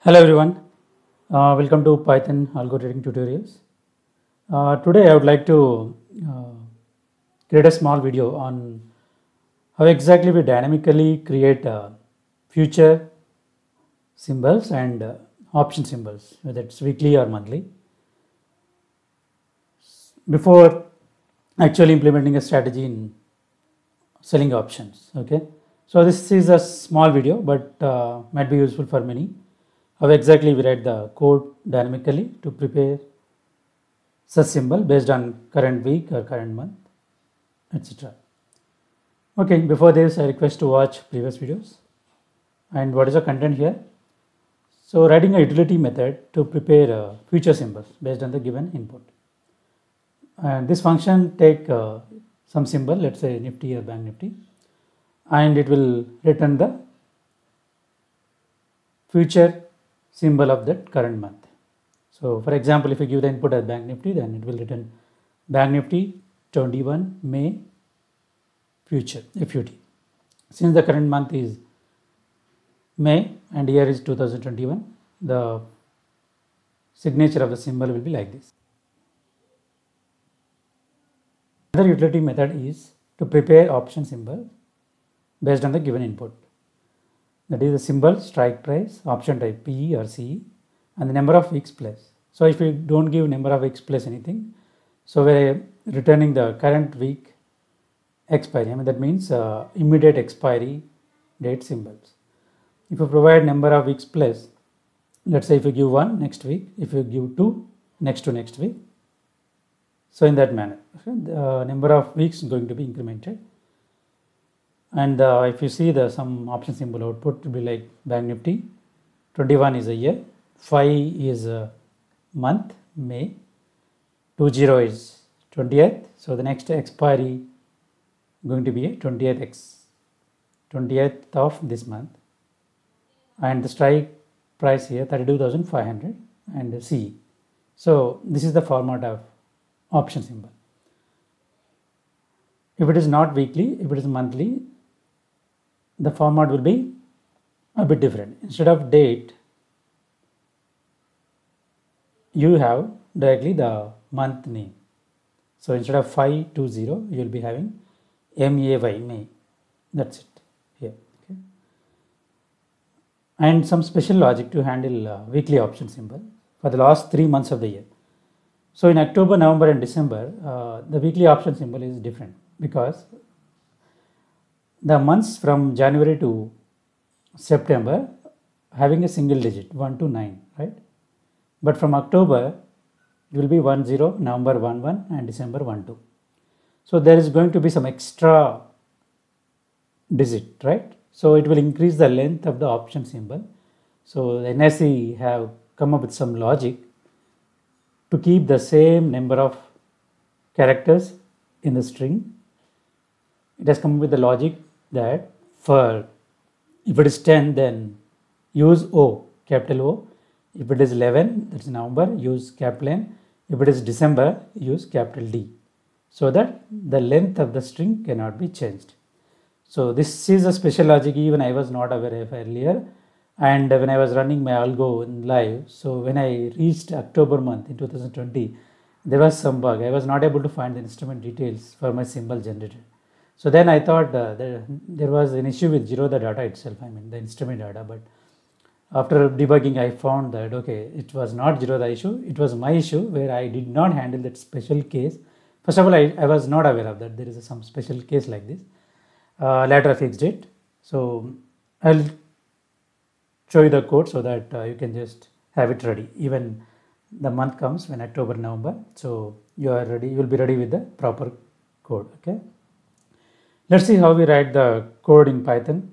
Hello everyone, welcome to Python algo trading tutorials. Today I would like to create a small video on how exactly we dynamically create future symbols and option symbols, whether it's weekly or monthly, before actually implementing a strategy in selling options. Okay, so this is a small video but might be useful for many. How exactly we write the code dynamically to prepare such symbol based on current week or current month, etc. Okay, before this I request to watch previous videos. And what is the content here? So writing a utility method to prepare future symbols based on the given input. And this function take some symbol, let's say Nifty or Bank Nifty, and it will return the future symbol of that current month. So for example, if you give the input as Bank Nifty, then it will return Bank Nifty 21 May future FUT. Since the current month is May and year is 2021, the signature of the symbol will be like this. Another utility method is to prepare option symbol based on the given input. That is the symbol, strike price, option type PE or CE, and the number of weeks plus. So if you don't give number of weeks plus anything, so we're returning the current week expiry. That means immediate expiry date symbols. If you provide number of weeks plus, let's say if you give 1 next week, if you give 2 next to next week, so in that manner, the number of weeks is going to be incremented. And if you see the some option symbol output to be like Bank Nifty, 21 is a year, 5 is a month, May, 20 is 20th. So the next expiry going to be a 20th of this month, and the strike price here 32,500 and CE. So this is the format of option symbol. If it is not weekly, if it is monthly, the format will be a bit different. Instead of date, you have directly the month name. So instead of 520, you will be having MAY, May. That's it here. Okay. And some special logic to handle weekly option symbol for the last 3 months of the year. So in October, November and December, the weekly option symbol is different because the months from January to September having a single digit 1 to 9, right? But from October it will be 10, November 11 and December 12. So there is going to be some extra digit, right? So it will increase the length of the option symbol. So the NSE have come up with some logic to keep the same number of characters in the string. It has come up with the logic that for if it is 10, then use O, capital O. If it is 11, that's November, use capital N. If it is December, use capital D, so that the length of the string cannot be changed. So this is a special logic even I was not aware of earlier, and when I was running my algo in live, so when I reached October month in 2020, there was some bug. I was not able to find the instrument details for my symbol generator. So then I thought there was an issue with Zerodha data itself, the instrument data. But after debugging, I found that, okay, it was not Zerodha issue, it was my issue where I did not handle that special case. First of all, I was not aware of that. There is some special case like this. Later I fixed it. So I'll show you the code so that you can just have it ready. Even the month comes when October, November. So you are ready, you will be ready with the proper code. Okay. Let's see how we write the code in Python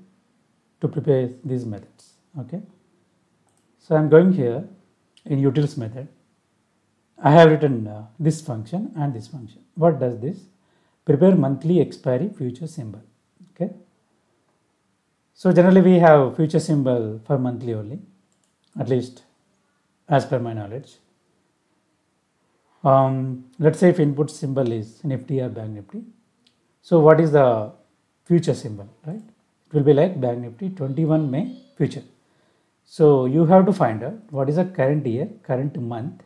to prepare these methods. Okay. So I'm going here in utils method. I have written this function and this function. What does this? Prepare monthly expiry future symbol. Okay. So generally we have future symbol for monthly only, at least as per my knowledge. Let's say if input symbol is Nifty or Bank Nifty. So what is the future symbol, right? It will be like Bank Nifty 21 May future. So you have to find out what is the current year, current month,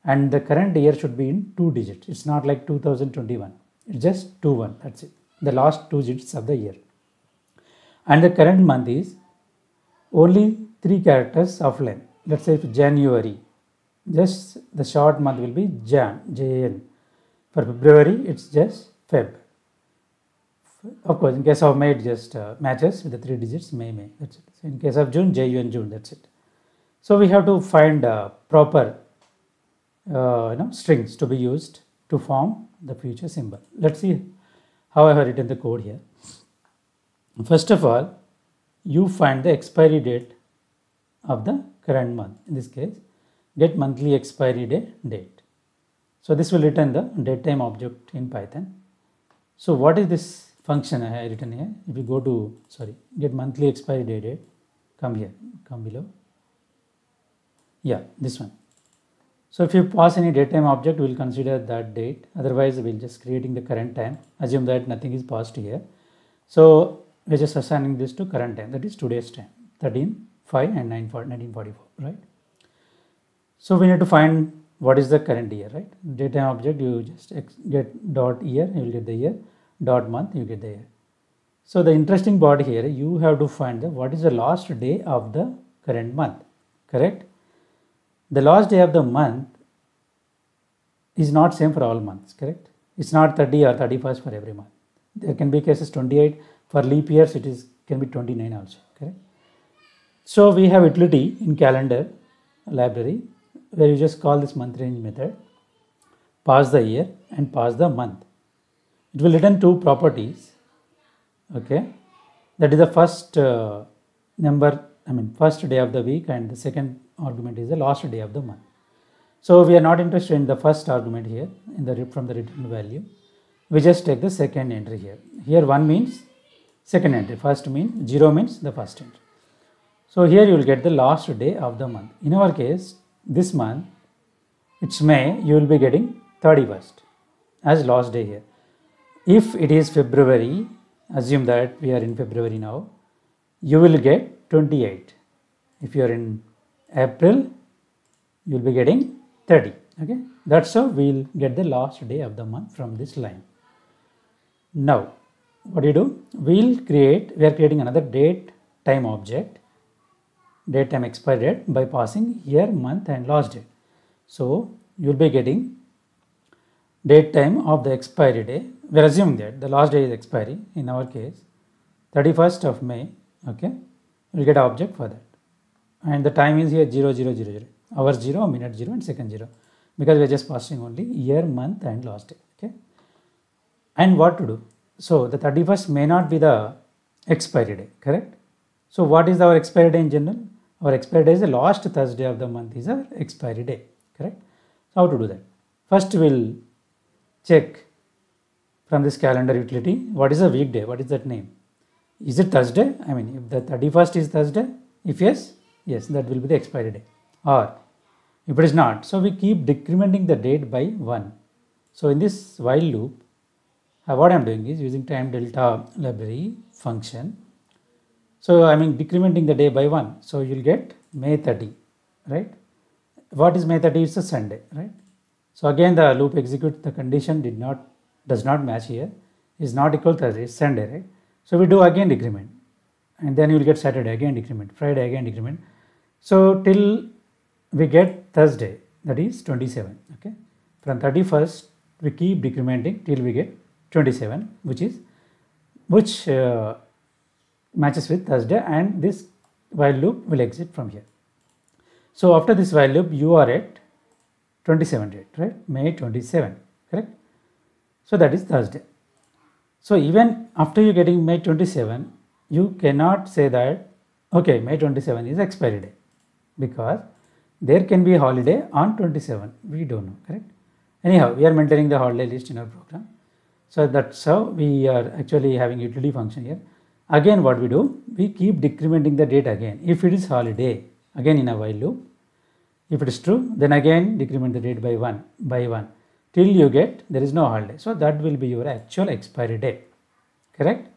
and the current year should be in 2 digits. It's not like 2021. It's just 21. That's it. The last 2 digits of the year. And the current month is only 3 characters of length. Let's say if January, just the short month will be Jan, Jan. For February, it's just Feb. Of course, in case of May, it just matches with the 3 digits May, May. That's it. So in case of June, Jun, June. That's it. So we have to find proper strings to be used to form the future symbol. Let's see how I have written the code here. First of all, you find the expiry date of the current month. In this case, get monthly expiry date. So this will return the datetime object in Python. So what is this function I have written here? If you go to, get monthly expiry date, come here, come below. Yeah, this one. So if you pass any datetime object, we will consider that date. Otherwise, we will just creating the current time. Assume that nothing is passed here. So we are just assigning this to current time. That is today's time, 13/5 and 1944, right? So we need to find what is the current year, right? Datetime object, you just get dot year, you will get the year. Dot month, you get the year. So the interesting part here, you have to find what is the last day of the current month, correct? The last day of the month is not same for all months, correct? It's not 30 or 31st for every month. There can be cases 28. For leap years, it can be 29 also, correct? So we have utility in calendar library where you just call this month range method, pass the year and pass the month. It will return 2 properties, okay? That is the first first day of the week, and the second argument is the last day of the month. So we are not interested in the first argument here from the return value. We just take the second entry here. Here 1 means second entry, first means 0 means the first entry. So here you will get the last day of the month. In our case, this month, it's May, you will be getting 31st as last day here. If it is February, assume that we are in February now, you will get 28. If you are in April, you will be getting 30. Okay, that's how we will get the last day of the month from this line. Now, what do you do? We are creating another date time object, date time expiry date, by passing year, month and last date. So you will be getting date time of the expiry day. We are assuming that the last day is expiry, in our case 31st of May, okay, we will get an object for that. And the time is here 0, 0, 0, 0, hour 0, minute 0 and second 0, because we are just passing only year, month and last day, okay. And what to do? So the 31st may not be the expiry day, correct? So what is our expiry day in general? Our expiry day is the last Thursday of the month is our expiry day, correct? So how to do that? First we will check from this calendar utility, what is a weekday? What is that name? Is it Thursday? I mean, if the 31st is Thursday, if yes, yes, that will be the expiry day. Or if it is not, so we keep decrementing the date by 1. So in this while loop, what I am doing is using time delta library function. So I mean decrementing the day by 1. So you will get May 30, right? What is May 30? It's a Sunday, right? So again the loop executes, the condition does not match here, is not equal to Thursday, it's Sunday, right? So we do again decrement, and then you will get Saturday, again decrement, Friday, again decrement. So till we get Thursday, that is 27, okay? From 31st, we keep decrementing till we get 27, which matches with Thursday, and this while loop will exit from here. So after this while loop, you are at 27 date, right? May 27, correct? So that is Thursday. So even after you getting May 27, you cannot say that, okay, May 27 is expiry day, because there can be a holiday on 27. We don't know, correct? Anyhow, we are maintaining the holiday list in our program. So that's how we are actually having utility function here. Again, what we do, we keep decrementing the date again. If it is holiday, again in a while loop, if it is true, then again decrement the date by 1 till you get there is no holiday. So that will be your actual expiry day, correct?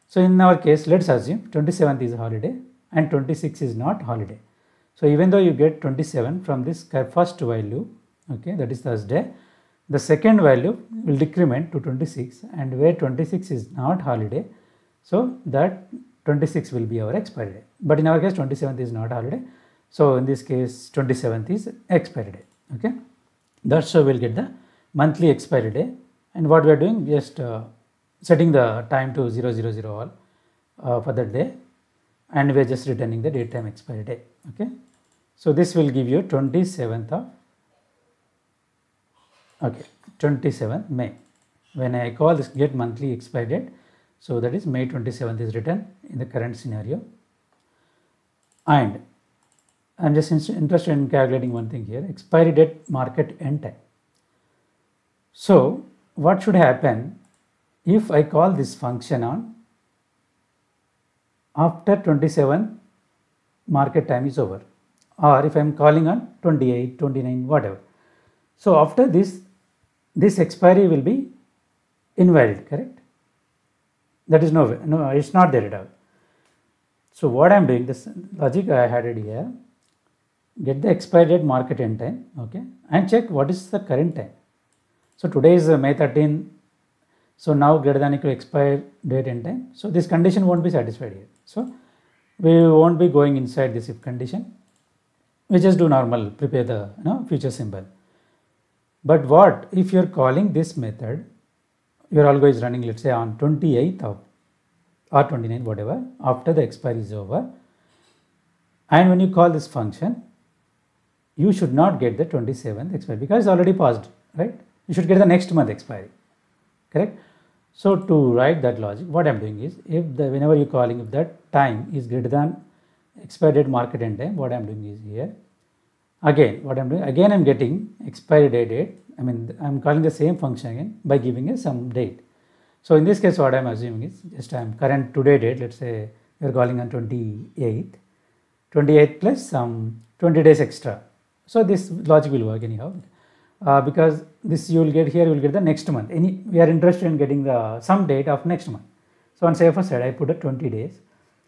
So in our case, let's assume 27th is a holiday and 26 is not holiday. So even though you get 27 from this first value, okay, that is Thursday, the second value will decrement to 26, and where 26 is not holiday, so that 26 will be our expiry day. But in our case 27th is not holiday, so in this case 27th is expiry day. Okay, that's how we'll get the monthly expiry day. And what we are doing, just setting the time to 000 all for that day, and we are just returning the date time expiry day. Okay, so this will give you 27th of 27th May. When I call this get monthly expiry date, so that is May 27th is written in the current scenario. And I'm just interested in calculating one thing here, expiry date market end time. So what should happen if I call this function on after 27 market time is over, or if I am calling on 28, 29, whatever. So after this expiry will be invalid, correct? That is no, it's not there at all. So what I am doing, this logic I had it here, get the expiry date market end time, okay, and check what is the current time. So today is May 13, so now greater than equal expire date end time. So this condition won't be satisfied here. So we won't be going inside this if condition. We just do normal, prepare the future symbol. But what if you're calling this method, your algo is running, let's say on 28th of or 29th, whatever, after the expiry is over, and when you call this function, you should not get the 27th expiry because it's already passed, right? You should get the next month expiry, correct? So to write that logic, what I'm doing is, whenever you're calling, if that time is greater than expiry date market end time, what I'm doing is here, again, I'm getting expiry date. I mean, I'm calling the same function again by giving a some date. So in this case, what I'm assuming is just current today date, let's say we're calling on 28th plus some 20 days extra. So this logic will work anyhow, because this you will get here, you will get the next month. We are interested in getting the some date of next month. So on safer side, I put a 20 days.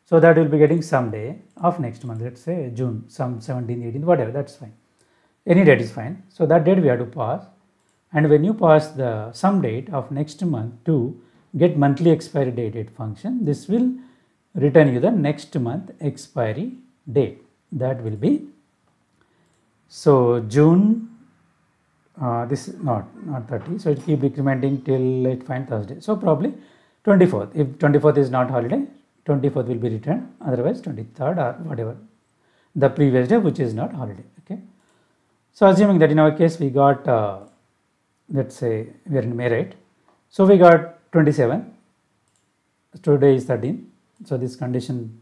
So that will be getting some day of next month, let's say June, some 17th, 18th, whatever, that's fine. Any date is fine. So that date we have to pass. And when you pass the some date of next month to get monthly expiry date function, this will return you the next month expiry date. That will be, so June, this is not 30, so it keep decrementing till it find Thursday. So probably 24th. If 24th is not holiday, 24th will be returned, otherwise 23rd or whatever, the previous day which is not holiday. Okay. So assuming that in our case we got, let's say we are in May, right? So we got 27, today is 13, so this condition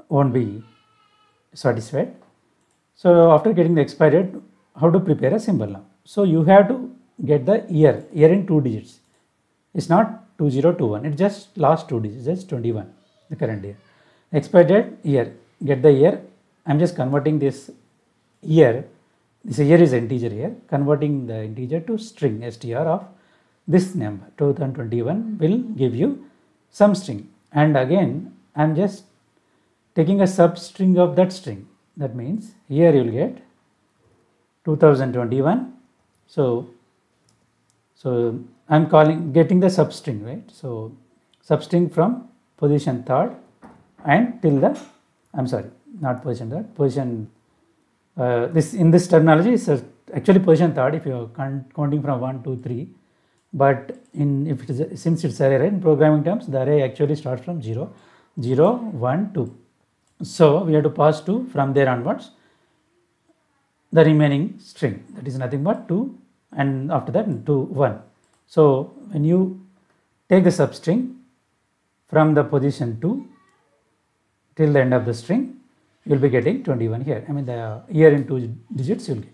won't be satisfied. So after getting the expiry date, how to prepare a symbol now? So you have to get the year in 2 digits. It's not 2021, it's just last 2 digits, just 21, the current year. Expiry date, year, get the year. I'm just converting this year, this year is integer here, converting the integer to string str of this number, 2021 will give you some string. And again, I'm just taking a substring of that string. That means here you will get 2021. So I'm getting the substring, right? So substring from position 3rd and till the, I'm sorry, not position 3rd, position, this in this terminology is actually position 3rd if you are counting from 1, 2, 3. But since it's array, right, in programming terms, the array actually starts from 0, 0, 1, 2. So we have to pass 2 from there onwards, the remaining string, that is nothing but 2, and after that 2, 1. So when you take the substring from the position 2 till the end of the string, you will be getting 21 here. I mean the year in 2 digits you will get.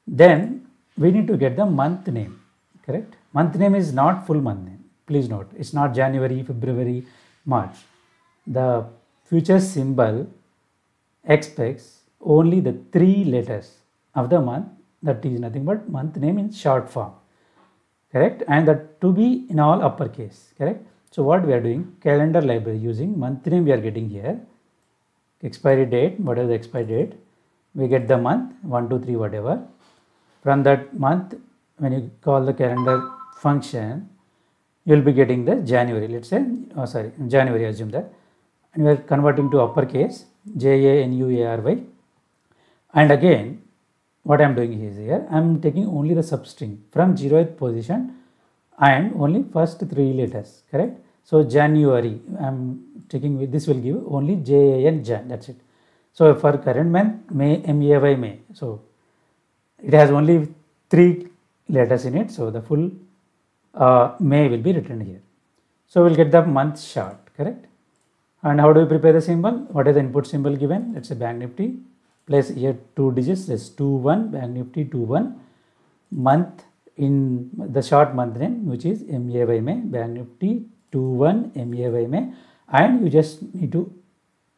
Then we need to get the month name, correct? Month name is not full month name. Please note, it's not January, February, March. The future symbol expects only the 3 letters of the month, that is nothing but month name in short form, correct? And that to be in all uppercase, correct? So what we are doing, calendar library using month name we are getting here, expiry date, whatever the expiry date, we get the month 1, 2, 3, whatever. From that month, when you call the calendar function, you will be getting the January, let's say, January, assume that, and we are converting to uppercase January, and again what I am doing is here, I am taking only the substring from 0th position and only first 3 letters, correct? So January, I am taking, this will give only Jan, that's it. So for current month, May, May, so it has only 3 letters in it, so the full May will be written here. So we will get the month short, correct? And how do we prepare the symbol? What is the input symbol given? Let's say Bank Nifty, place here 2 digits, that's 21, Bank Nifty 21, month in the short month name, which is May, Bank Nifty 21 May, and you just need to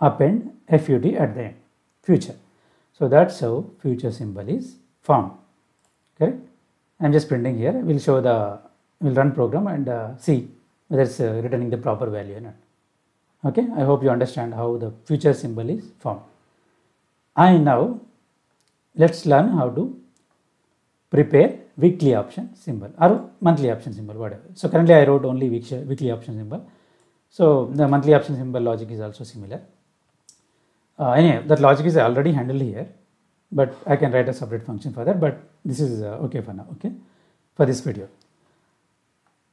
append FUT at the end, future. So that's how future symbol is formed, correct? I'm just printing here. We'll show the, we'll run program and see whether it's returning the proper value or not. Okay, I hope you understand how the future symbol is formed. And now let's learn how to prepare weekly option symbol or monthly option symbol, whatever. So currently I wrote only weekly option symbol. So the monthly option symbol logic is also similar. Anyway, that logic is already handled here, but I can write a separate function for that, but this is okay for now, okay, for this video.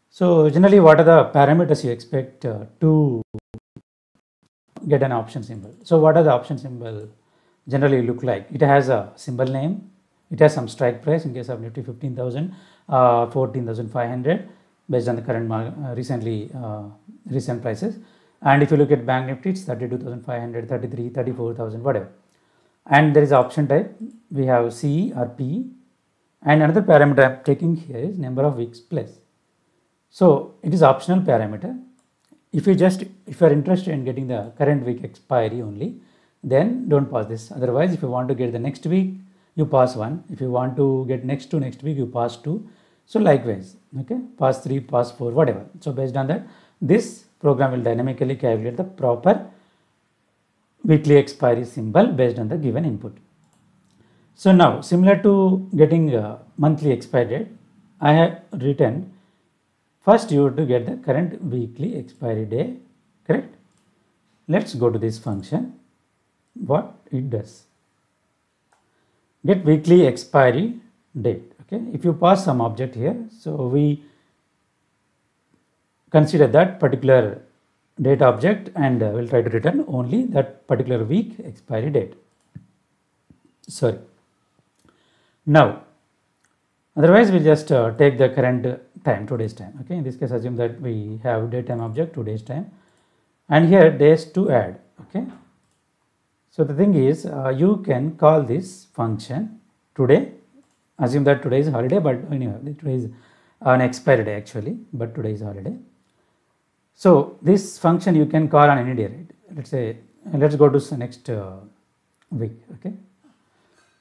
So generally, what are the parameters you expect to get an option symbol? So what are the option symbol generally look like? It has a symbol name, it has some strike price, in case of Nifty 15,000, 14,500 based on the current recent prices. And if you look at Bank Nifty, it's 32,500, 33, 34,000, whatever. And there is option type, we have C or P, and another parameter I am taking here is number of weeks plus. So it is optional parameter. If you are interested in getting the current week expiry only, then don't pass this. Otherwise, if you want to get the next week, you pass 1. If you want to get next week, you pass 2. So likewise, okay, pass 3, pass 4, whatever. So based on that, this program will dynamically calculate the proper weekly expiry symbol based on the given input. So now, similar to getting a monthly expiry date, I have written, first you have to get the current weekly expiry day, correct? Let's go to this function, what it does. Get weekly expiry date, okay? If you pass some object here, so we consider that particular date object and we'll try to return only that particular week expiry date. Sorry. Now, otherwise we'll just take the current time, today's time. Okay, in this case, assume that we have date time object, today's time, and here days to add. Okay, so the thing is, you can call this function today. Assume that today is holiday, but anyway, today is an expiry day actually, but today is holiday. So this function you can call on any day, right? Let's say, let's go to the next week, okay?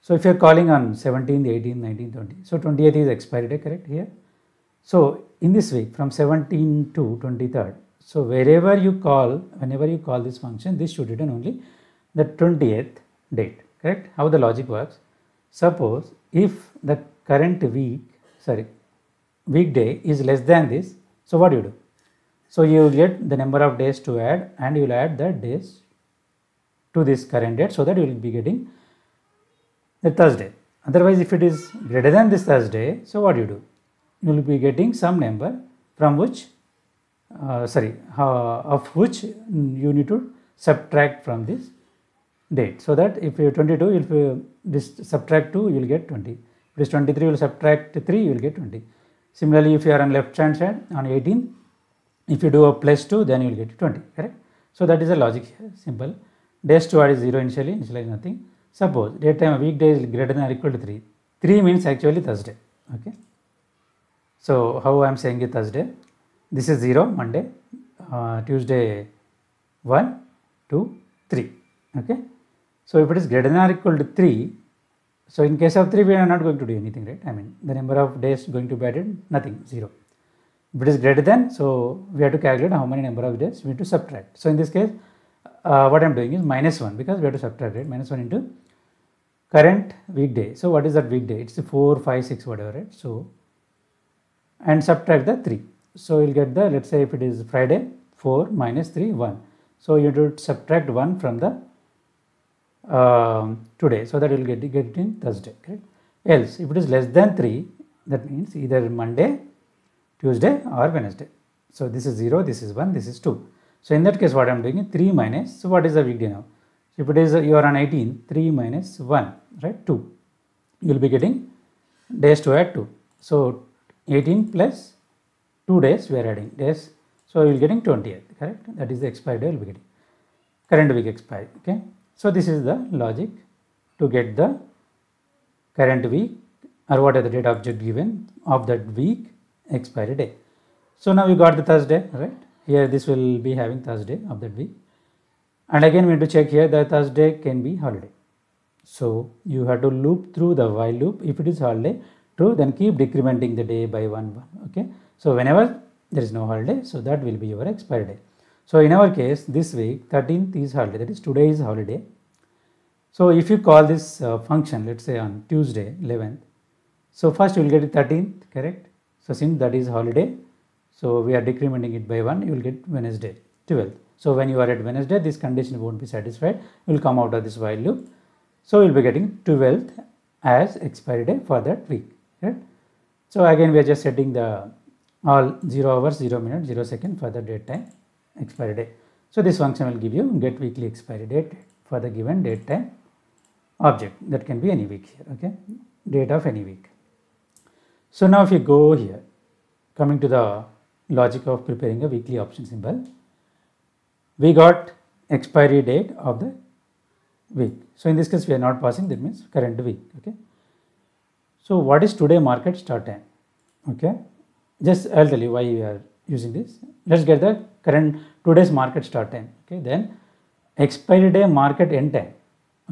So if you are calling on 17th, 18th, 19th, 20th, so 28th is expiry day, correct here? So in this week from 17th to 23rd, so whenever you call this function, this should return only the 20th date, correct? How the logic works? Suppose if the current weekday is less than this, so what do you do? So you will get the number of days to add and you will add the days to this current date, so that you will be getting the Thursday. Otherwise, if it is greater than this Thursday, so what do? You will be getting some number from which, of which you need to subtract from this date. So that if you are 22, if you subtract 2, you will get 20. If it is 23, you will subtract 3, you will get 20. Similarly, if you are on left hand side on 18, if you do a plus 2, then you will get 20, correct? So that is the logic here, simple. Days to add is 0 initially is nothing. Suppose date time weekday is greater than or equal to 3. 3 means actually Thursday, okay? So how I am saying it Thursday? This is 0, Monday, Tuesday 1, 2, 3, okay? So if it is greater than or equal to 3, so in case of 3, we are not going to do anything, right? I mean, the number of days going to be added, nothing, 0. If it is greater than, so we have to calculate how many number of days we need to subtract. So in this case, what I'm doing is -1 because we have to subtract it, -1 into current weekday. So what is that weekday? It's 4, 5, 6, whatever, right? So, and subtract the 3. So you'll get the, let's say if it is Friday, 4 minus 3, 1. So you have to subtract 1 from the today, so that you'll get it in Thursday, correct? Else, if it is less than 3, that means either Monday, Tuesday or Wednesday. So this is 0, this is 1, this is 2. So in that case, what I am doing is 3 minus, so what is the weekday now? So if it is you are on 18, 3 minus 1, right, 2. You will be getting days to add 2. So 18 plus 2 days we are adding days. So you will getting 20th, correct? That is the expiry day you will be getting. Current week expiry, okay? So this is the logic to get the current week or what are the data object given of that week expiry day. So now we got the Thursday, right? Here this will be having Thursday of that week. And again we need to check here that Thursday can be holiday. So you have to loop through the while loop. If it is holiday, true, then keep decrementing the day by 1. Okay. So whenever there is no holiday, so that will be your expiry day. So in our case, this week 13th is holiday, that is today is holiday. So if you call this function, let's say on Tuesday 11th, so first you will get 13th, correct? So since that is holiday, so we are decrementing it by 1, you will get Wednesday 12th. So when you are at Wednesday, this condition won't be satisfied, you will come out of this while loop. So you will be getting 12th as expiry day for that week, right? So again we are just setting the all 0 hours, 0 minutes, 0 second for the date time expiry day. So this function will give you get weekly expiry date for the given date time object. That can be any week here, okay, date of any week. So now if you go here, coming to the logic of preparing a weekly option symbol, we got expiry date of the week. So in this case we are not passing, that means current week, okay. So what is today market start time? Okay, just I'll tell you why we are using this. Let's get the current today's market start time, okay, then expiry day market end time,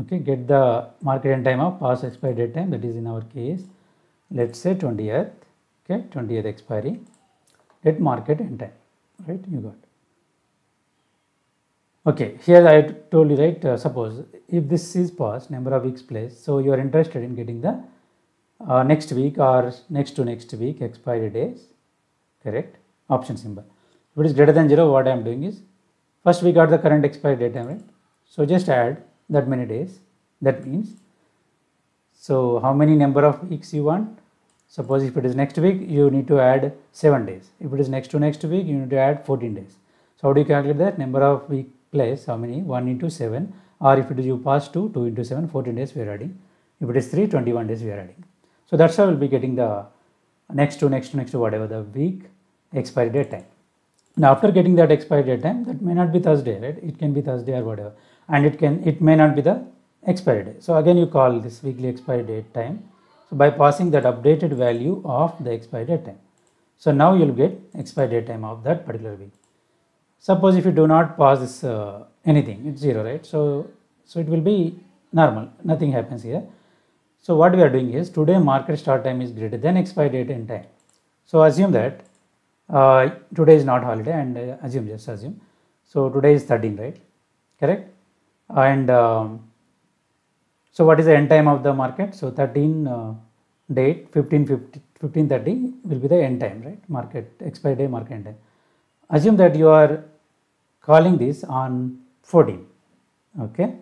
okay, get the market end time of past expiry date time, that is in our case let's say 20th, okay, 20th expiry at market end time, right, you got. Okay, here I told you, right, suppose if this is past number of weeks placed, so you are interested in getting the next week or next to next week expiry days, correct, option symbol. If it is greater than 0, what I am doing is, first we got the current expiry date time, right, so just add that many days, that means, so how many number of weeks you want? Suppose if it is next week, you need to add 7 days. If it is next to next week, you need to add 14 days. So how do you calculate that? Number of week place, how many? 1 into 7, or if it is you pass 2, 2 into 7, 14 days we are adding. If it is 3, 21 days we are adding. So that's how we'll be getting the next to whatever the week expiry date time. Now after getting that expiry date time, that may not be Thursday, right? It can be Thursday or whatever, and it may not be the expiry day. So again you call this weekly expiry date time. So by passing that updated value of the expiry date time. So now you will get expiry date time of that particular week. Suppose if you do not pass this anything, it's 0, right? So it will be normal, nothing happens here. So what we are doing is today market start time is greater than expiry date end time. So assume that today is not holiday, and just assume. So today is 13, right? Correct? And so what is the end time of the market? So 13 date 15:30 will be the end time, right? Market expiry day, market end time. Assume that you are calling this on 14, okay.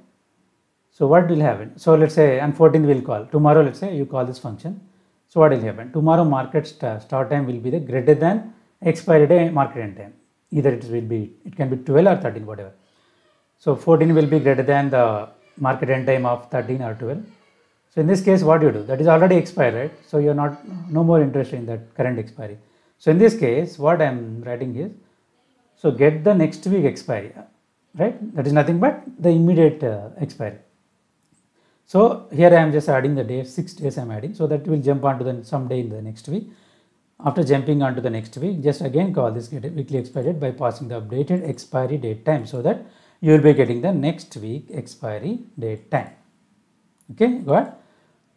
So what will happen? So let's say on 14th we'll call. Tomorrow let's say you call this function. So what will happen? Tomorrow market start time will be the greater than expiry day market end time. Either it can be 12 or 13, whatever. So 14 will be greater than the market end time of 13 or 12. So in this case, what you do? That is already expired, right? So you are no more interested in that current expiry. So in this case, what I am writing is, so get the next week expiry, right? That is nothing but the immediate expiry. So here I am just adding the day, 6 days I am adding, so that will jump onto the some day in the next week. After jumping onto the next week, just again call this get weekly expiry date by passing the updated expiry date time, so that you will be getting the next week expiry date time. Okay, got it?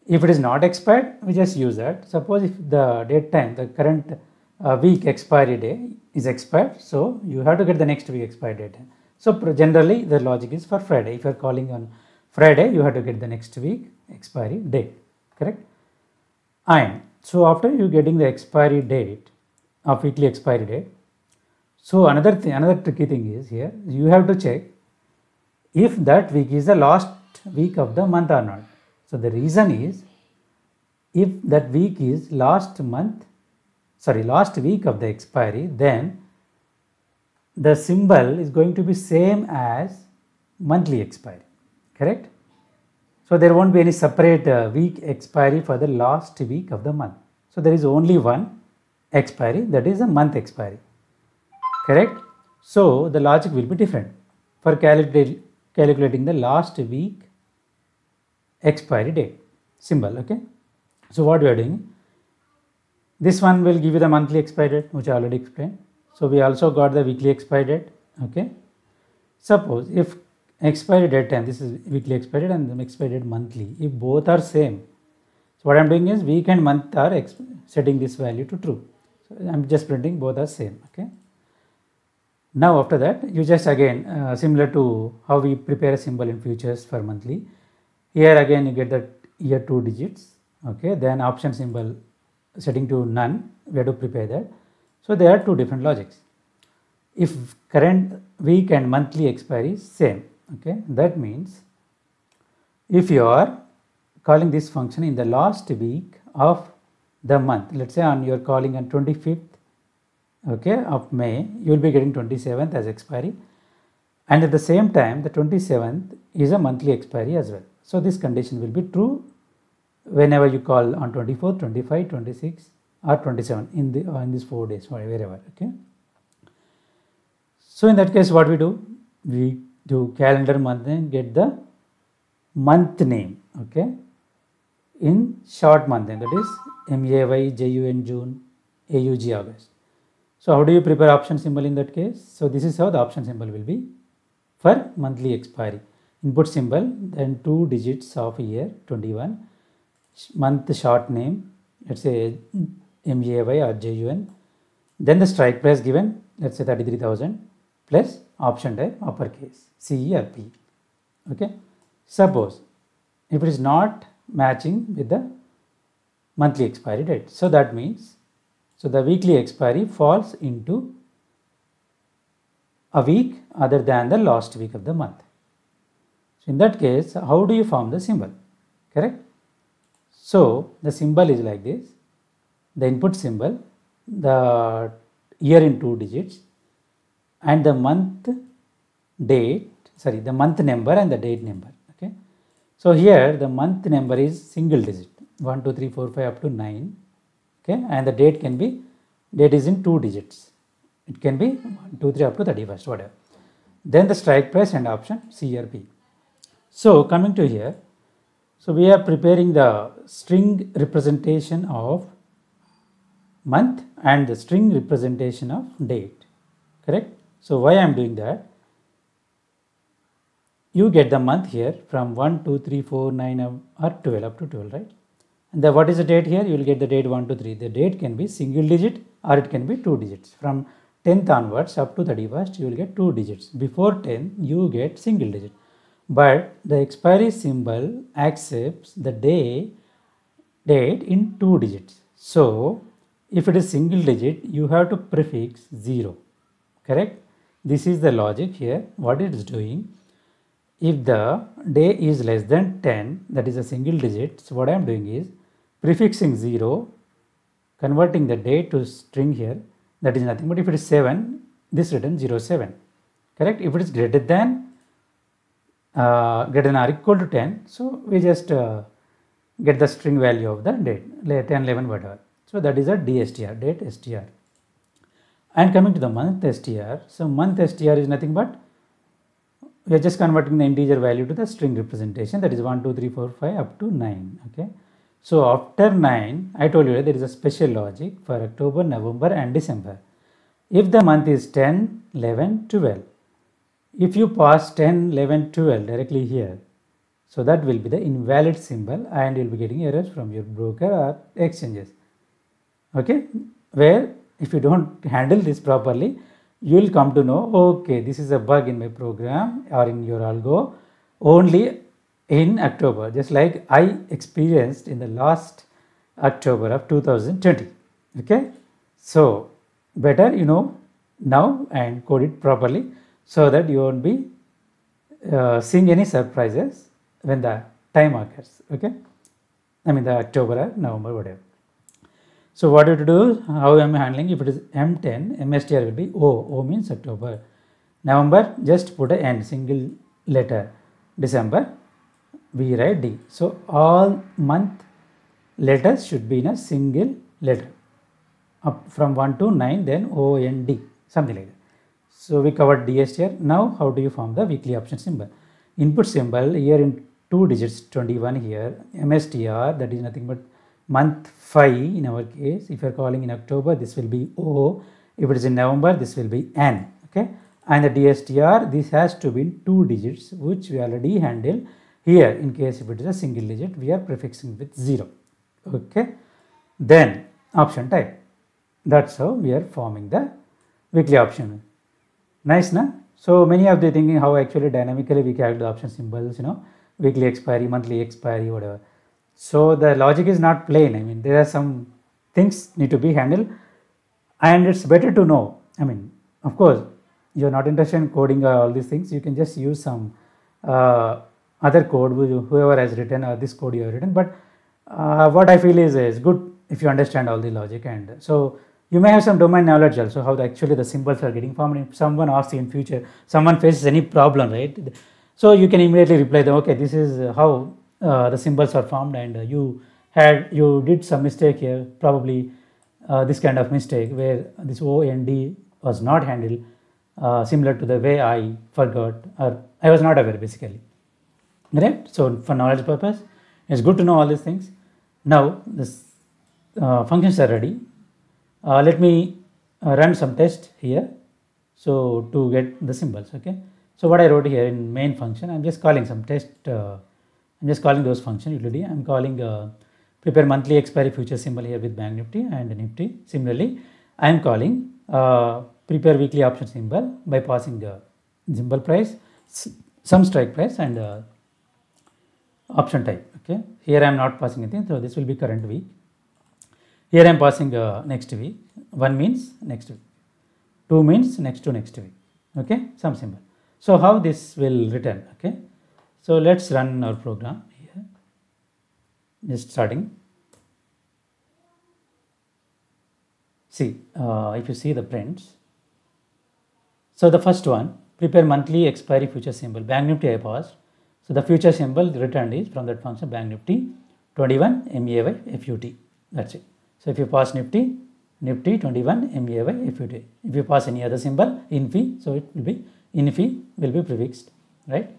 If it is not expired, we just use that. Suppose if the date time, the current week expiry day is expired, so you have to get the next week expiry date time. So generally the logic is for Friday. If you are calling on Friday, you have to get the next week expiry date, correct? And so after you getting the expiry date of weekly expiry date, so another tricky thing is here, you have to check if that week is the last week of the month or not. So the reason is, if that week is last week of the expiry, then the symbol is going to be same as monthly expiry, correct? So there won't be any separate week expiry for the last week of the month. So there is only one expiry, that is a month expiry, correct? So the logic will be different for calculating the last week expiry date symbol, okay? So what we are doing, this one will give you the monthly expiry date, which I already explained. So we also got the weekly expiry date, okay? Suppose if expiry date time, this is weekly expiry date and the expiry date monthly, if both are same, so what I am doing is week and month are setting this value to true. So I am just printing both are same, okay? Now after that, you just again similar to how we prepare a symbol in futures for monthly, here again you get the year 2 digits, okay? Then option symbol setting to none, we have to prepare that. So there are two different logics. If current week and monthly expiry is same, okay, that means if you are calling this function in the last week of the month, let's say on you are calling on 25th, okay, of May, you will be getting 27th as expiry, and at the same time the 27th is a monthly expiry as well. So this condition will be true whenever you call on 24th, 25, 26 or 27 in these 4 days, wherever, okay. So in that case, what we do? We do calendar month and get the month name, okay, in short month name, that is MAY, JUN, June, AUG, August. So how do you prepare option symbol in that case? So this is how the option symbol will be for monthly expiry. Input symbol, then 2 digits of year 21, month short name, let's say MAY or JUN, then the strike price given, let's say 33,000 plus option type uppercase CE or P, okay. Suppose if it is not matching with the monthly expiry date, so that means, so the weekly expiry falls into a week other than the last week of the month. So in that case, how do you form the symbol, correct? So the symbol is like this, the input symbol, the year in 2 digits and the month number and the date number, okay. So here the month number is single digit, 1, 2, 3, 4, 5 up to 9, okay, and the date is in 2 digits, it can be 1, 2, 3 up to 31st, whatever. Then the strike price and option C or P. So coming to here, so we are preparing the string representation of month and the string representation of date, correct? So why I am doing that? You get the month here from 1, 2, 3, 4, 9 or 12 up to 12, right? And what is the date here? You will get the date 1, 2, 3. The date can be single digit or it can be 2 digits. From 10th onwards up to 31st, you will get 2 digits. Before 10, you get single digit. But the expiry symbol accepts the date in 2 digits. So if it is single digit, you have to prefix 0, correct? This is the logic here, what it is doing. If the day is less than 10, that is a single digit, so what I am doing is prefixing 0, converting the date to string here, that is nothing but if it is 7, this written 07, correct? If it is greater than or equal to 10, so we just get the string value of the date, 10, 11, whatever. So that is a DSTR, date STR. And coming to the month STR, so month STR is nothing but we are just converting the integer value to the string representation, that is 1, 2, 3, 4, 5 up to 9, okay. So after 9, I told you that there is a special logic for October, November and December. If the month is 10, 11, 12, if you pass 10, 11, 12 directly here, so that will be the invalid symbol and you will be getting errors from your broker or exchanges, okay, where if you don't handle this properly, you will come to know, okay, this is a bug in my program or in your algo only in October, just like I experienced in the last October of 2020. Okay, so better now and code it properly so that you won't be seeing any surprises when the time occurs. Okay, I mean the October or November, whatever. So what you have to do, how I am handling, if it is M10, MSTR will be O. O means October. November, just put a N, single letter. December, we write D. So all month letters should be in a single letter. Up from 1 to 9, then O, N, D, something like that. So we covered DSTR. Now how do you form the weekly option symbol? Input symbol here in 2 digits, 21 here. MSTR, that is nothing but month 5 in our case. If you are calling in October, this will be O. If it is in November, this will be N. Okay, and the DSTR, this has to be in 2 digits, which we already handled here. In case if it is a single digit, we are prefixing with 0. Okay, then option type. That's how we are forming the weekly option. Nice, na? So many of you thinking how actually dynamically we calculate the option symbols, weekly expiry, monthly expiry, whatever. So the logic is not plain. I mean, there are some things need to be handled, and it's better to know. I mean, of course, you're not interested in coding all these things. You can just use some other code, whoever has written, or this code you have written. But what I feel is good if you understand all the logic, and so you may have some domain knowledge also how actually the symbols are getting formed. If someone asks you in future, someone faces any problem, right? So you can immediately reply them, okay, this is how the symbols are formed, and you did some mistake here, probably this kind of mistake where this O and D was not handled similar to the way I forgot or I was not aware basically. Right? So for knowledge purpose, it's good to know all these things. Now this functions are ready. Let me run some test here, so to get the symbols. Okay, so what I wrote here in main function, I'm just calling some test. I'm just calling those functions utility. I'm calling prepare monthly expiry future symbol here with Bank Nifty and Nifty. Similarly, I am calling prepare weekly option symbol by passing the symbol price, some strike price, and option type. Okay, here I am not passing anything, so this will be current week. Here I am passing next week. 1 means next week. 2 means next to next week. Okay, some symbol. So how this will return? Okay, so let's run our program here. Just starting. See, if you see the prints. So the first one, prepare monthly expiry future symbol. Bank Nifty I passed. So the future symbol returned is from that function Bank Nifty 21 MEAY FUT. That's it. So if you pass Nifty 21 MEAY FUT. If you pass any other symbol, INFI, so it will be INFI will be prefixed, right?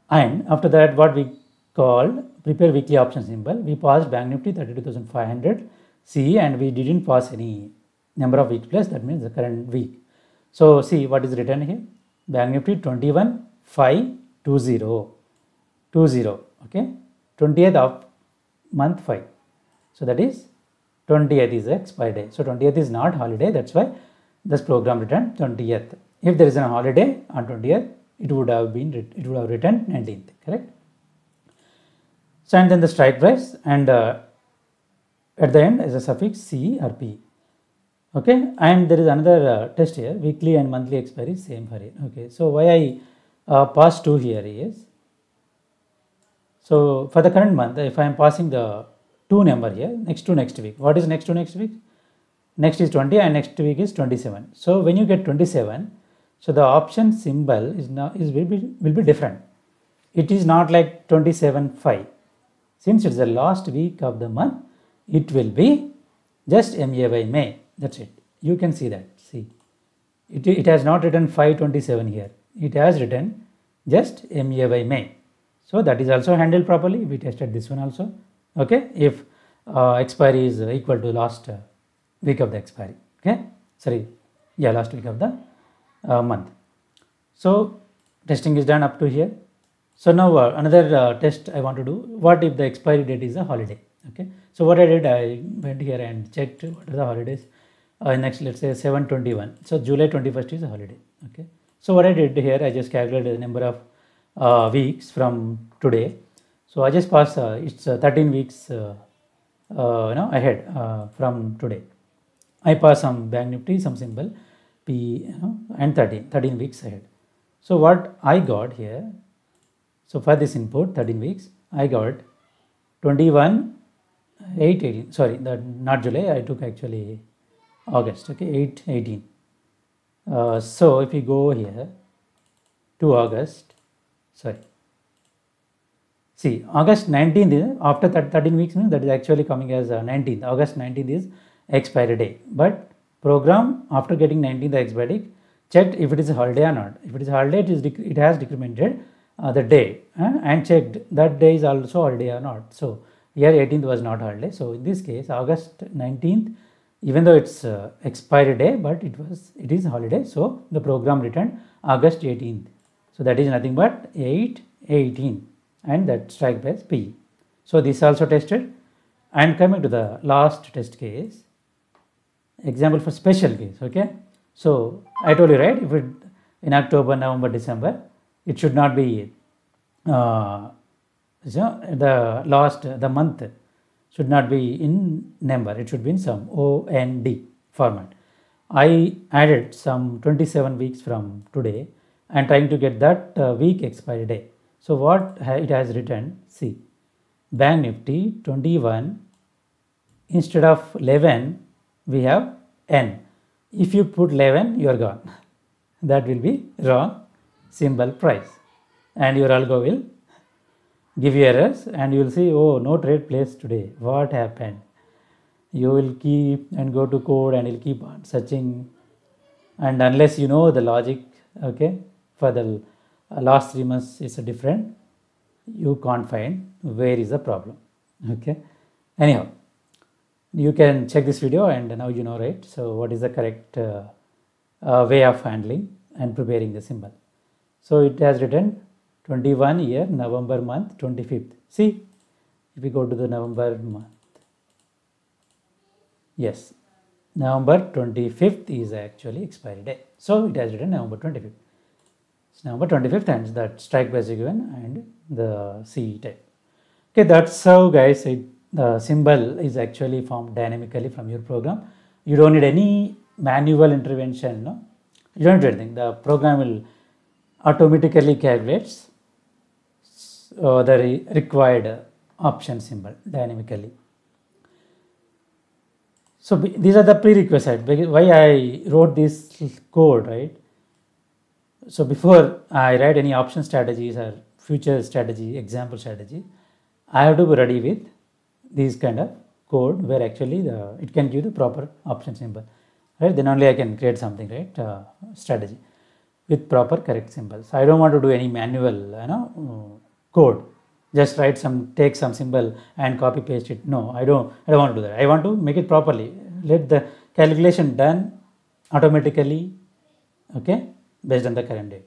And after that, what we called prepare weekly option symbol, we passed Bank Nifty 32,500 CE, and we didn't pass any number of weeks plus, that means the current week. So see what is written here, Bank Nifty 21,520, okay, 20th of month 5. So that is 20th is the expiry day. So 20th is not holiday, that's why this program returned 20th. If there is a holiday on 20th, it would have returned 19th, correct? So and then the strike price, and at the end is a suffix C or P. Okay, and there is another test here, weekly and monthly expiry same for it. Okay, so why I pass 2 here is, so for the current month, if I am passing the 2 number here, next to next week. What is next to next week? Next is 20 and next week is 27. So when you get 27, so the option symbol will be different. It is not like 27/5. Since it's the last week of the month, it will be just MEAY May. That's it. You can see that. See, it has not written 5/27 here. It has written just MEAY May. So that is also handled properly. We tested this one also. Okay, if expiry is equal to last week of the expiry. Okay, sorry, yeah, last week of the month. So testing is done up to here. So now another test I want to do. What if the expiry date is a holiday? Okay, so what I did, I went here and checked what are the holidays. next let's say 7/21. So July 21st is a holiday. Okay. So what I did here, I just calculated the number of weeks from today. So I just passed it's 13 weeks ahead from today. I pass some Bank Nifty, some symbol P, and 13 weeks ahead. So what I got here, so for this input 13 weeks, I got 21, 8, 18. Sorry, that not July. I took actually August. Okay, 8, 18. So if we go here to August, sorry. See, August 19th is after 13 weeks means that is actually coming as 19th. August 19th is expiry day. But program after getting 19th expiry date checked if it is a holiday or not. If it is a holiday, it has decremented the day and checked that day is also holiday or not. So here 18th was not holiday. So in this case, August 19th, even though it's expiry day, but it is holiday. So the program returned August 18th. So that is nothing but 8/18, and that strike price P. So this also tested. And coming to the last test case, example for special case. Okay. So I told you, right, if it in October, November, December, it should not be the month should not be in number, it should be in some OND format. I added some 27 weeks from today and trying to get that week expiry day. So what it has written, see, Bank Nifty 21, instead of 11 we have N. If you put 11, you are gone. That will be wrong symbol price, and your algo will give you errors, and you will see, oh, no trade placed today. What happened? You will keep and go to code and you'll keep on searching, and unless you know the logic, okay, for the last 3 months is different, you can't find where is the problem. Okay. Anyhow, you can check this video and now you know, right? So what is the correct way of handling and preparing the symbol. So it has written 21 year, November month, 25th. See, if we go to the November month, yes, November 25th is actually expiry day. So it has written November 25th. It's November 25th and that strike price is given and the C type. Okay, that's how, guys, the symbol is actually formed dynamically from your program. You don't need any manual intervention, no? You don't do anything. The program will automatically calculates the required option symbol dynamically. So these are the prerequisites. Why I wrote this code, right? So before I write any option strategies or future strategy, example strategy, I have to be ready with these kind of code where actually it can give the proper option symbol, right? Then only I can create something, right? Strategy with proper correct symbols. I don't want to do any manual, code. Just write take some symbol and copy paste it. No, I don't want to do that. I want to make it properly. Let the calculation done automatically, okay, based on the current date.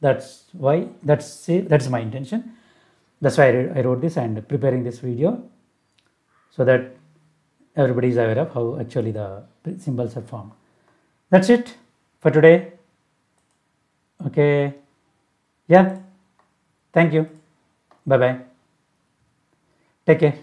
That's why, that's my intention. That's why I wrote this and preparing this video, so that everybody is aware of how actually the symbols are formed. That's it for today. Okay. Yeah. Thank you. Bye-bye. Take care.